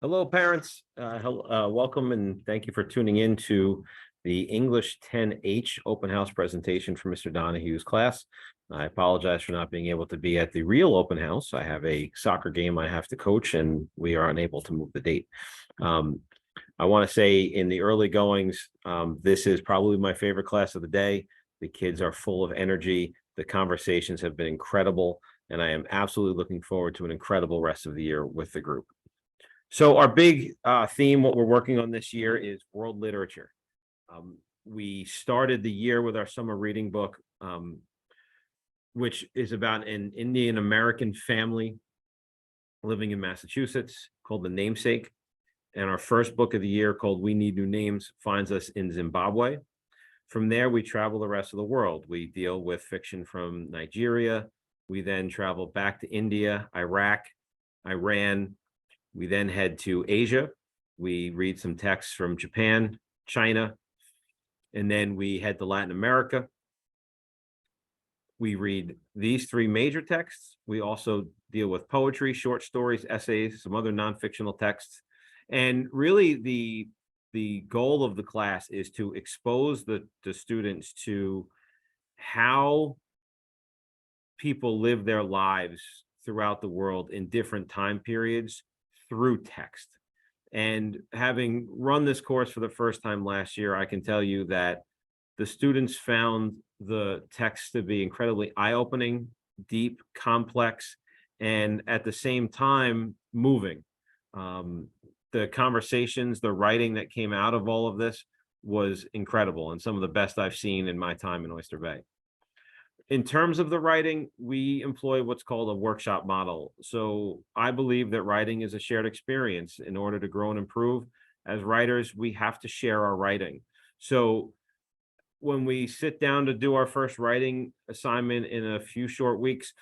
Hello, parents. Welcome and thank you for tuning in to the English 10H open house presentation for Mr. Donohue's class. I apologize for not being able to be at the real open house. I have a soccer game I have to coach, and we are unable to move the date. I want to say in the early goings, this is probably my favorite class of the day. The kids are full of energy. The conversations have been incredible, and I am absolutely looking forward to an incredible rest of the year with the group. So our big theme, what we're working on this year is world literature. We started the year with our summer reading book, which is about an Indian American family living in Massachusetts called The Namesake. And our first book of the year, called We Need New Names, finds us in Zimbabwe. From there, we travel the rest of the world. We deal with fiction from Nigeria. We then travel back to India, Iraq, Iran. We then head to Asia. We read some texts from Japan, China, and then we head to Latin America. We read these three major texts. We also deal with poetry, short stories, essays, some other non-fictional texts. And really the goal of the class is to expose the students to how people live their lives throughout the world in different time periods through text. And having run this course for the first time last year, I can tell you that the students found the text to be incredibly eye-opening, deep, complex, and at the same time moving. The conversations, the writing that came out of all of this was incredible and some of the best I've seen in my time in Oyster Bay. In terms of the writing, we employ what's called a workshop model. So I believe that writing is a shared experience. In order to grow and improve as writers, we have to share our writing. So when we sit down to do our first writing assignment in a few short weeks,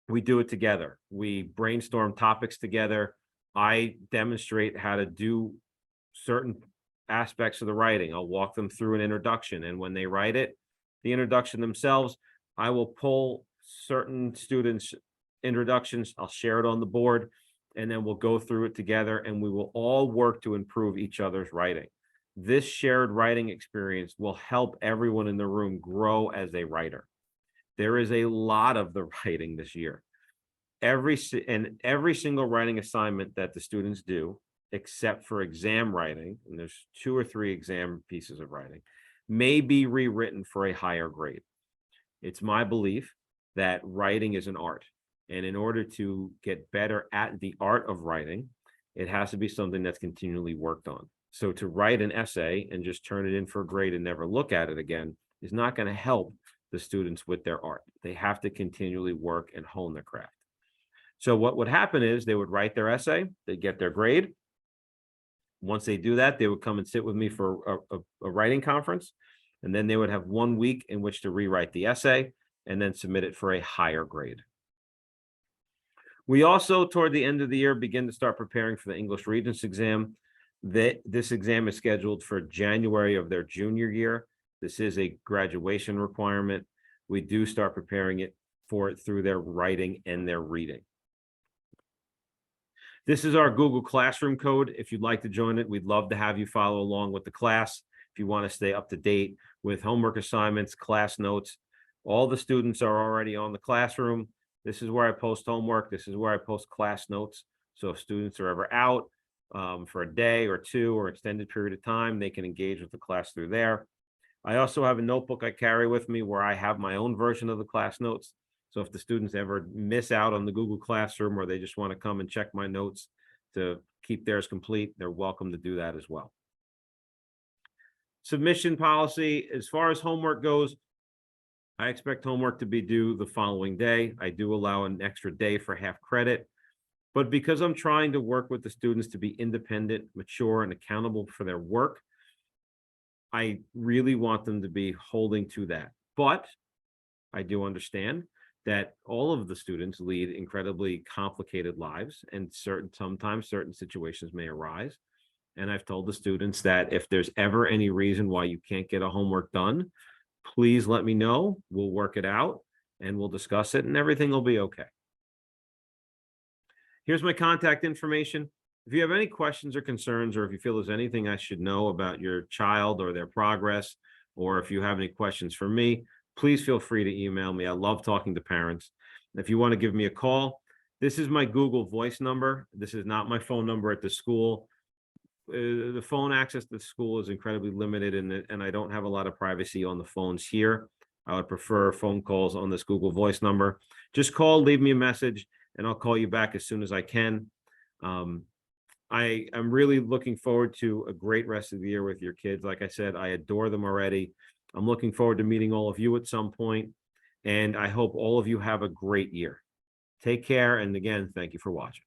we do it together. We brainstorm topics together. I demonstrate how to do certain aspects of the writing. I'll walk them through an introduction, and when they write it, the introduction themselves, I will pull certain students' introductions, I'll share it on the board, and then we'll go through it together, and we will all work to improve each other's writing. This shared writing experience will help everyone in the room grow as a writer. There is a lot of the writing this year. Every single writing assignment that the students do, except for exam writing, and there's 2 or 3 exam pieces of writing, may be rewritten for a higher grade. It's my belief that writing is an art. And in order to get better at the art of writing, it has to be something that's continually worked on. So to write an essay and just turn it in for a grade and never look at it again is not going to help the students with their art. They have to continually work and hone their craft. So what would happen is they would write their essay, they'd get their grade. Once they do that, they would come and sit with me for a writing conference, and then they would have 1 week in which to rewrite the essay and then submit it for a higher grade. We also, toward the end of the year, begin to start preparing for the English Regents exam. This exam is scheduled for January of their junior year. This is a graduation requirement. We do start preparing for it through their writing and their reading. This is our Google Classroom code. If you'd like to join it, we'd love to have you follow along with the class. If you want to stay up to date with homework assignments, class notes, all the students are already on the Classroom. This is where I post homework. This is where I post class notes. So if students are ever out for a day or 2 or extended period of time, they can engage with the class through there. I also have a notebook I carry with me where I have my own version of the class notes. So if the students ever miss out on the Google Classroom, or they just want to come and check my notes to keep theirs complete, they're welcome to do that as well. Submission policy, as far as homework goes, I expect homework to be due the following day. I do allow an extra day for half credit, but because I'm trying to work with the students to be independent, mature, and accountable for their work, I really want them to be holding to that. But I do understand that all of the students lead incredibly complicated lives, and sometimes certain situations may arise. And I've told the students that if there's ever any reason why you can't get a homework done, please let me know. We'll work it out and we'll discuss it, and everything will be okay. Here's my contact information. If you have any questions or concerns, or if you feel there's anything I should know about your child or their progress, or if you have any questions for me, please feel free to email me. I love talking to parents. If you want to give me a call, this is my Google Voice number. This is not my phone number at the school. The phone access to the school is incredibly limited, and I don't have a lot of privacy on the phones here. I would prefer phone calls on this Google Voice number. Just call, leave me a message, and I'll call you back as soon as I can. I am really looking forward to a great rest of the year with your kids. Like I said, I adore them already. I'm looking forward to meeting all of you at some point, and I hope all of you have a great year. Take care, and again, thank you for watching.